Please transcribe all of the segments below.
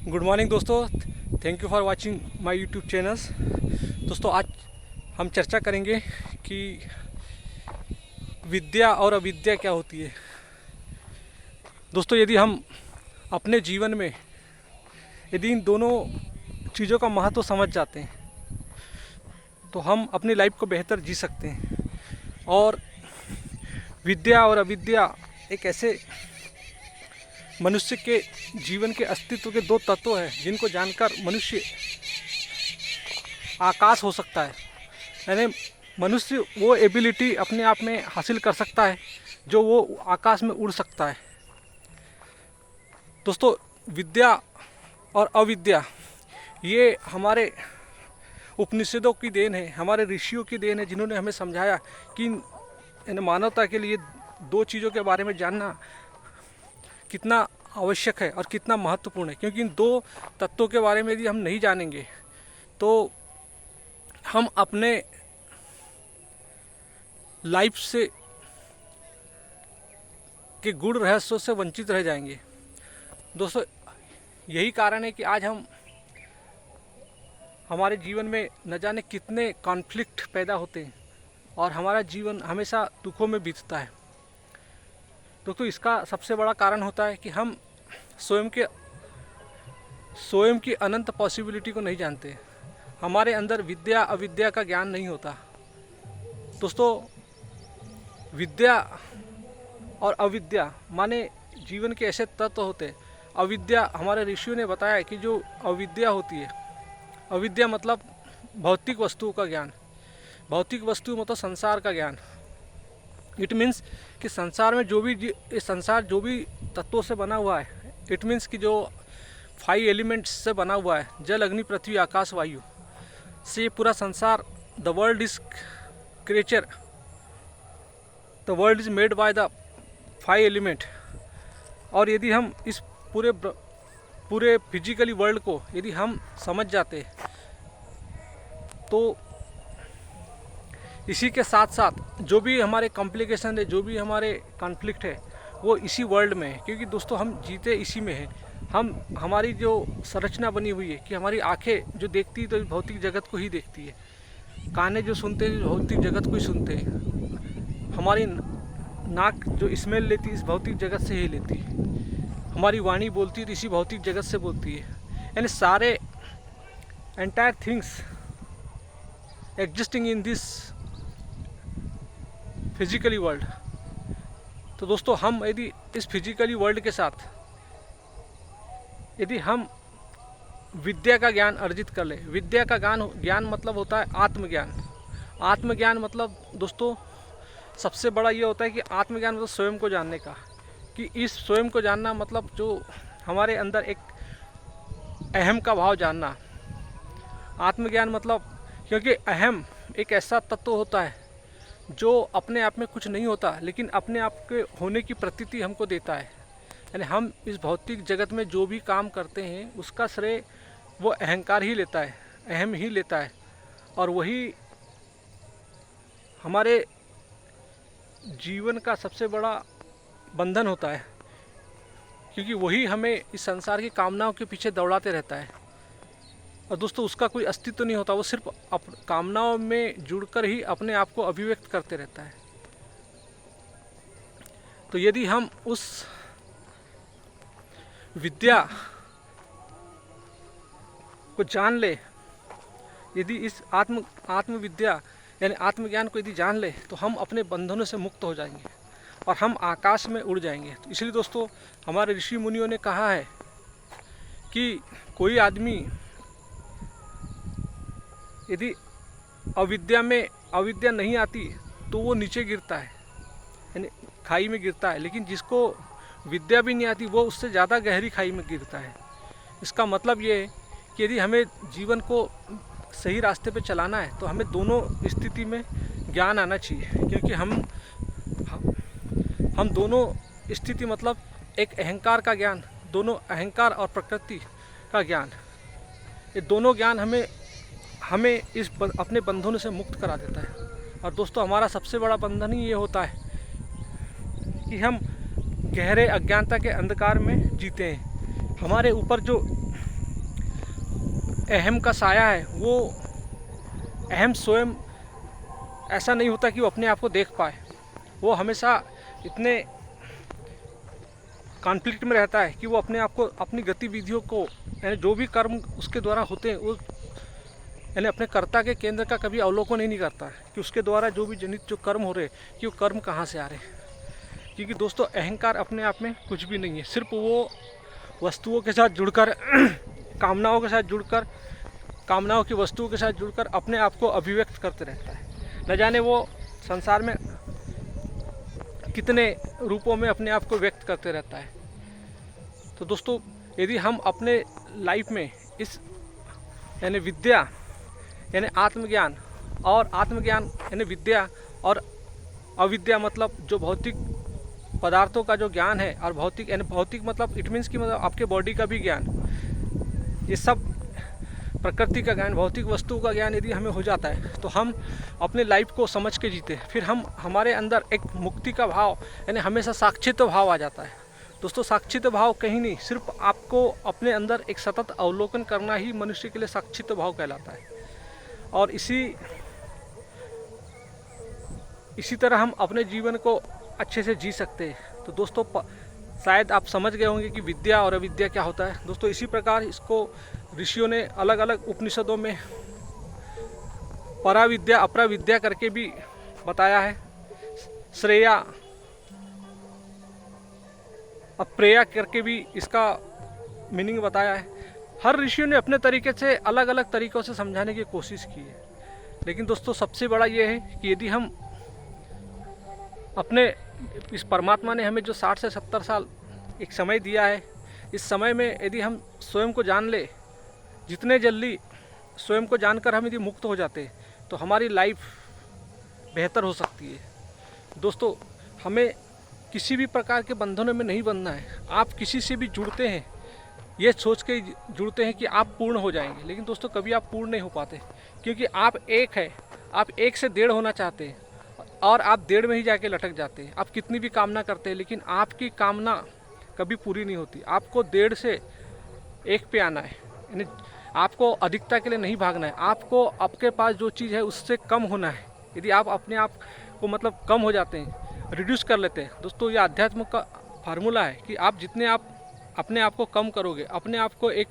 Good morning दोस्तों, thank you for watching my YouTube channels. दोस्तों, आज हम चर्चा करेंगे कि विद्या और अविद्या क्या होती है। दोस्तों, यदि हम अपने जीवन में यदि इन दोनों चीज़ों का महत्व समझ जाते हैं तो हम अपनी लाइफ को बेहतर जी सकते हैं। और विद्या और अविद्या एक ऐसे मनुष्य के जीवन के अस्तित्व के दो तत्व हैं जिनको जानकर मनुष्य आकाश हो सकता है। यानी मनुष्य वो एबिलिटी अपने आप में हासिल कर सकता है जो वो आकाश में उड़ सकता है। दोस्तों, विद्या और अविद्या ये हमारे उपनिषदों की देन है, हमारे ऋषियों की देन है, जिन्होंने हमें समझाया कि मानवता के लिए दो चीज़ों के बारे में जानना कितना आवश्यक है और कितना महत्वपूर्ण है। क्योंकि इन दो तत्वों के बारे में यदि हम नहीं जानेंगे तो हम अपने लाइफ से के गुण रहस्यों से वंचित रह जाएंगे। दोस्तों, यही कारण है कि आज हम हमारे जीवन में न जाने कितने कॉन्फ्लिक्ट पैदा होते हैं और हमारा जीवन हमेशा दुखों में बीतता है। दोस्तों, इसका सबसे बड़ा कारण होता है कि हम स्वयं की अनंत पॉसिबिलिटी को नहीं जानते। हमारे अंदर विद्या अविद्या का ज्ञान नहीं होता। दोस्तों, विद्या और अविद्या माने जीवन के ऐसे तत्व होते हैं। अविद्या, हमारे ऋषियों ने बताया कि जो अविद्या होती है, अविद्या मतलब भौतिक वस्तुओं का ज्ञान। भौतिक वस्तु मतलब संसार का ज्ञान। इट मीन्स कि संसार में संसार जो भी तत्वों से बना हुआ है, इट मीन्स कि जो 5 एलिमेंट्स से बना हुआ है, जल अग्नि पृथ्वी आकाश वायु से ये पूरा संसार, the world is creature, the world is made by the 5 element. और यदि हम इस पूरे फिजिकली वर्ल्ड को यदि हम समझ जाते तो इसी के साथ साथ जो भी हमारे कॉम्प्लिकेशन है, जो भी हमारे कॉन्फ्लिक्ट है, वो इसी वर्ल्ड में है। क्योंकि दोस्तों, हम जीते इसी में हैं। हमारी जो संरचना बनी हुई है कि हमारी आंखें जो देखती है तो इस भौतिक जगत को ही देखती है, कानें जो सुनते हैं भौतिक जगत को ही सुनते हैं, हमारी नाक जो स्मेल लेती है इस भौतिक जगत से ही लेती है, हमारी वाणी बोलती है तो इसी भौतिक जगत से बोलती है। यानी सारे entire things existing in this physically world. तो दोस्तों, हम यदि इस फिजिकली वर्ल्ड के साथ यदि हम विद्या का ज्ञान अर्जित कर ले, विद्या का ज्ञान मतलब होता है आत्मज्ञान। आत्मज्ञान मतलब दोस्तों सबसे बड़ा ये होता है कि आत्मज्ञान मतलब स्वयं को जानने का। कि इस स्वयं को जानना मतलब जो हमारे अंदर एक अहम का भाव जानना। आत्मज्ञान मतलब, क्योंकि अहम एक ऐसा तत्व होता है जो अपने आप में कुछ नहीं होता लेकिन अपने आप के होने की प्रतीति हमको देता है। यानी हम इस भौतिक जगत में जो भी काम करते हैं उसका श्रेय वो अहंकार ही लेता है, अहम ही लेता है। और वही हमारे जीवन का सबसे बड़ा बंधन होता है, क्योंकि वही हमें इस संसार की कामनाओं के पीछे दौड़ाते रहता है। और दोस्तों, उसका कोई अस्तित्व नहीं होता, वो सिर्फ कामनाओं में जुड़कर ही अपने आप को अभिव्यक्त करते रहता है। तो यदि हम उस विद्या को जान ले, यदि इस आत्मविद्या यानी आत्मज्ञान को यदि जान ले तो हम अपने बंधनों से मुक्त हो जाएंगे और हम आकाश में उड़ जाएंगे। तो इसलिए दोस्तों, हमारे ऋषि मुनियों ने कहा है कि कोई आदमी यदि अविद्या नहीं आती तो वो नीचे गिरता है, यानी खाई में गिरता है। लेकिन जिसको विद्या भी नहीं आती वो उससे ज़्यादा गहरी खाई में गिरता है। इसका मतलब ये है कि यदि हमें जीवन को सही रास्ते पे चलाना है तो हमें दोनों स्थिति में ज्ञान आना चाहिए। क्योंकि हम दोनों स्थिति मतलब एक अहंकार का ज्ञान, दोनों अहंकार और प्रकृति का ज्ञान, ये दोनों ज्ञान हमें इस अपने बंधनों से मुक्त करा देता है। और दोस्तों, हमारा सबसे बड़ा बंधन ही ये होता है कि हम गहरे अज्ञानता के अंधकार में जीते हैं। हमारे ऊपर जो अहम का साया है वो अहम स्वयं ऐसा नहीं होता कि वो अपने आप को देख पाए। वो हमेशा इतने कॉन्फ्लिक्ट में रहता है कि वो अपने आप को, अपनी गतिविधियों को, यानी जो भी कर्म उसके द्वारा होते हैं वो यानी अपने कर्ता के केंद्र का कभी अवलोकन ही नहीं करता कि उसके द्वारा जो भी जनित जो कर्म हो रहे कि वो कर्म कहाँ से आ रहे हैं। क्योंकि दोस्तों अहंकार अपने आप में कुछ भी नहीं है, सिर्फ वो वस्तुओं के साथ जुड़कर कामनाओं के साथ जुड़कर, कामनाओं की वस्तुओं के साथ जुड़कर अपने आप को अभिव्यक्त करते रहता है। न जाने वो संसार में कितने रूपों में अपने आप को व्यक्त करते रहता है। तो दोस्तों यदि हम अपने लाइफ में इस यानी विद्या यानी आत्मज्ञान यानी विद्या और अविद्या मतलब जो भौतिक पदार्थों का जो ज्ञान है, और भौतिक यानी भौतिक मतलब इट मीन्स कि मतलब आपके बॉडी का भी ज्ञान, ये सब प्रकृति का ज्ञान, भौतिक वस्तु का ज्ञान यदि हमें हो जाता है तो हम अपने लाइफ को समझ के जीते। फिर हमारे अंदर एक मुक्ति का भाव यानी हमेशा साक्षित्व भाव आ जाता है। दोस्तों साक्षित्व भाव कहीं नहीं, सिर्फ आपको अपने अंदर एक सतत अवलोकन करना ही मनुष्य के लिए साक्षित्व भाव कहलाता है। और इसी तरह हम अपने जीवन को अच्छे से जी सकते हैं। तो दोस्तों शायद आप समझ गए होंगे कि विद्या और अविद्या क्या होता है। दोस्तों इसी प्रकार इसको ऋषियों ने अलग अलग उपनिषदों में पराविद्या अपराविद्या करके भी बताया है, श्रेया अप्रेया करके भी इसका मीनिंग बताया है। हर ऋषियों ने अपने तरीके से अलग अलग तरीक़ों से समझाने की कोशिश की है। लेकिन दोस्तों सबसे बड़ा ये है कि यदि हम अपने इस परमात्मा ने हमें जो 60 से 70 साल एक समय दिया है, इस समय में यदि हम स्वयं को जान ले, जितने जल्दी स्वयं को जानकर हम यदि मुक्त हो जाते तो हमारी लाइफ बेहतर हो सकती है। दोस्तों हमें किसी भी प्रकार के बंधनों में नहीं बंधना है। आप किसी से भी जुड़ते हैं ये सोच के जुड़ते हैं कि आप पूर्ण हो जाएंगे, लेकिन दोस्तों कभी आप पूर्ण नहीं हो पाते, क्योंकि आप एक है, आप एक से डेढ़ होना चाहते हैं और आप डेढ़ में ही जाके लटक जाते हैं। आप कितनी भी कामना करते हैं लेकिन आपकी कामना कभी पूरी नहीं होती। आपको डेढ़ से एक पे आना है, यानी आपको अधिकता के लिए नहीं भागना है, आपको आपके पास जो चीज़ है उससे कम होना है। यदि आप अपने आप को मतलब कम हो जाते हैं, रिड्यूस कर लेते हैं, दोस्तों ये अध्यात्म का फार्मूला है कि आप जितने आप अपने आप को कम करोगे, अपने आप को एक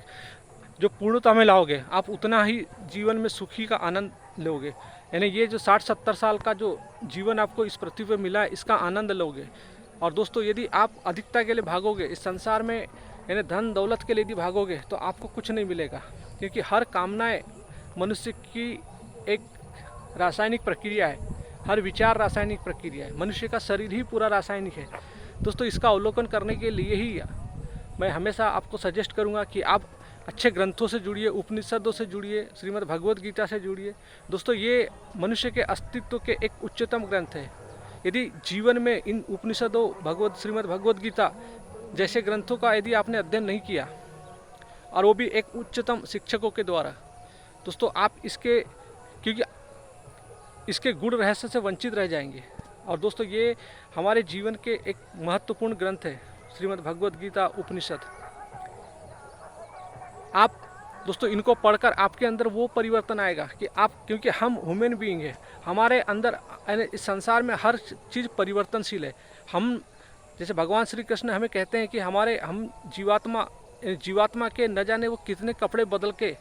जो पूर्णता में लाओगे, आप उतना ही जीवन में सुखी का आनंद लोगे। यानी ये जो 60-70 साल का जो जीवन आपको इस पृथ्वी पर मिला है इसका आनंद लोगे। और दोस्तों यदि आप अधिकता के लिए भागोगे इस संसार में, यानी धन दौलत के लिए यदि भागोगे तो आपको कुछ नहीं मिलेगा, क्योंकि हर कामनाएं मनुष्य की एक रासायनिक प्रक्रिया है, हर विचार रासायनिक प्रक्रिया है, मनुष्य का शरीर ही पूरा रासायनिक है। दोस्तों इसका अवलोकन करने के लिए ही मैं हमेशा आपको सजेस्ट करूंगा कि आप अच्छे ग्रंथों से जुड़िए, उपनिषदों से जुड़िए, श्रीमद् भगवद गीता से जुड़िए। दोस्तों ये मनुष्य के अस्तित्व के एक उच्चतम ग्रंथ है। यदि जीवन में इन उपनिषदों श्रीमद् भगवद गीता जैसे ग्रंथों का यदि आपने अध्ययन नहीं किया, और वो भी एक उच्चतम शिक्षकों के द्वारा, दोस्तों आप क्योंकि इसके गुण रहस्य से वंचित रह जाएंगे। और दोस्तों ये हमारे जीवन के एक महत्वपूर्ण ग्रंथ है श्रीमद् भगवद गीता उपनिषद। आप दोस्तों इनको पढ़कर आपके अंदर वो परिवर्तन आएगा कि क्योंकि हम ह्यूमन बीइंग है, हमारे अंदर इस संसार में हर चीज़ परिवर्तनशील है। हम जैसे भगवान श्री कृष्ण हमें कहते हैं कि हम जीवात्मा के न जाने वो कितने कपड़े बदल के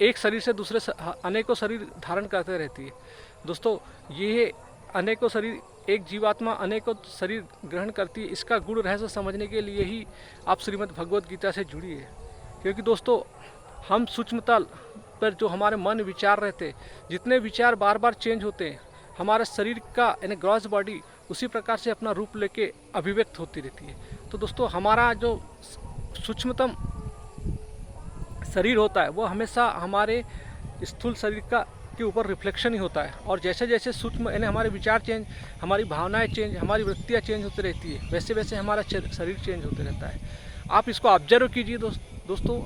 एक शरीर से दूसरे अनेकों शरीर धारण करते रहती है। दोस्तों ये अनेकों शरीर, एक जीवात्मा अनेकों शरीर ग्रहण करती है, इसका गुण रहस्य समझने के लिए ही आप श्रीमद् भगवद गीता से जुड़िए। क्योंकि दोस्तों हम सूक्ष्म तल पर जो हमारे मन विचार रहते, जितने विचार बार बार चेंज होते हैं, हमारे शरीर का यानी ग्रॉस बॉडी उसी प्रकार से अपना रूप लेके अभिव्यक्त होती रहती है। तो दोस्तों हमारा जो सूक्ष्मतम शरीर होता है वो हमेशा हमारे स्थूल शरीर के ऊपर रिफ्लेक्शन ही होता है। और जैसे जैसे सूक्ष्म यानी हमारे विचार चेंज, हमारी भावनाएं चेंज, हमारी वृत्तियां चेंज होती रहती है, वैसे वैसे हमारा शरीर चेंज होते रहता है। आप इसको ऑब्जर्व कीजिए दोस्तों।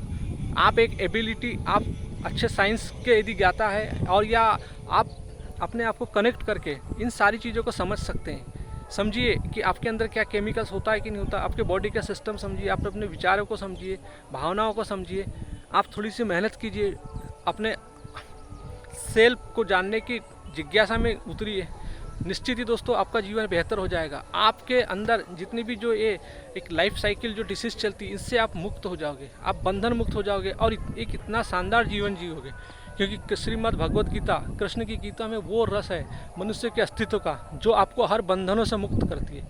आप एक एबिलिटी, आप अच्छे साइंस के यदि ज्ञाता है और या आप अपने आप को कनेक्ट करके इन सारी चीज़ों को समझ सकते हैं। समझिए कि आपके अंदर क्या केमिकल्स होता है कि नहीं होता, आपके बॉडी का सिस्टम समझिए, आप अपने विचारों को समझिए, भावनाओं को समझिए। आप थोड़ी सी मेहनत कीजिए, अपने सेल्फ को जानने की जिज्ञासा में उतरिए। निश्चित ही दोस्तों आपका जीवन बेहतर हो जाएगा। आपके अंदर जितनी भी जो ये एक लाइफ साइकिल जो डिसीज चलती है, इससे आप मुक्त हो जाओगे, आप बंधन मुक्त हो जाओगे और एक इतना शानदार जीवन जियोगे। क्योंकि श्रीमद् भगवद गीता, कृष्ण की गीता में वो रस है मनुष्य के अस्तित्व का जो आपको हर बंधनों से मुक्त करती है।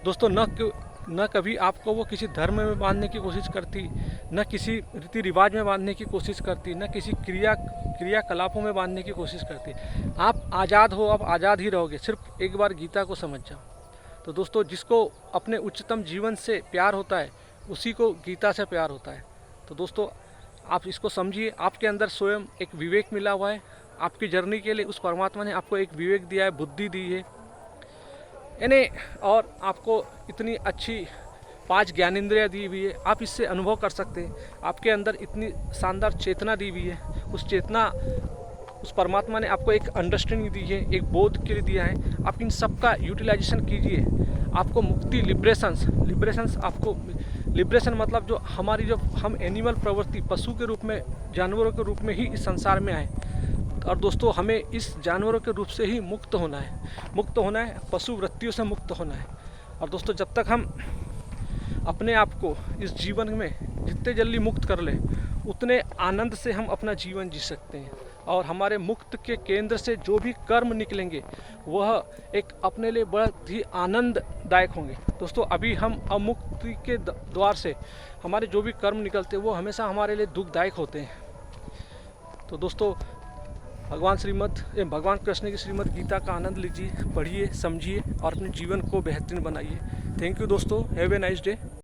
दोस्तों न कभी आपको वो किसी धर्म में बांधने की कोशिश करती, न किसी रीति रिवाज में बांधने की कोशिश करती, न किसी क्रियाकलापों में बांधने की कोशिश करती। आप आज़ाद हो, आप आज़ाद ही रहोगे, सिर्फ एक बार गीता को समझ जाओ। तो दोस्तों जिसको अपने उच्चतम जीवन से प्यार होता है उसी को गीता से प्यार होता है। तो दोस्तों आप इसको समझिए, आपके अंदर स्वयं एक विवेक मिला हुआ है। आपकी जर्नी के लिए उस परमात्मा ने आपको एक विवेक दिया है, बुद्धि दी है यानी, और आपको इतनी अच्छी 5 ज्ञानेंद्रियाँ दी हुई है, आप इससे अनुभव कर सकते हैं। आपके अंदर इतनी शानदार चेतना दी हुई है, उस परमात्मा ने आपको एक अंडरस्टैंडिंग दी है, एक बोध के लिए दिया है। आप इन सब का यूटिलाइजेशन कीजिए, आपको मुक्ति, लिब्रेशंस आपको लिब्रेशन मतलब जो हमारी जो हम एनिमल प्रवृत्ति, पशु के रूप में, जानवरों के रूप में ही इस संसार में आए। और दोस्तों हमें इस जानवरों के रूप से ही मुक्त होना है, पशु वृत्तियों से मुक्त होना है। और दोस्तों जब तक हम अपने आप को इस जीवन में जितने जल्दी मुक्त कर लें, उतने आनंद से हम अपना जीवन जी सकते हैं। और हमारे मुक्त के केंद्र से जो भी कर्म निकलेंगे वह एक अपने लिए बहुत ही आनंददायक होंगे। दोस्तों अभी हम अमुक्ति के द्वार से हमारे जो भी कर्म निकलते हैं वो हमेशा हमारे लिए दुखदायक होते हैं। तो दोस्तों भगवान कृष्ण की श्रीमद् गीता का आनंद लीजिए, पढ़िए, समझिए और अपने जीवन को बेहतरीन बनाइए। थैंक यू दोस्तों, हैव ए नाइस डे।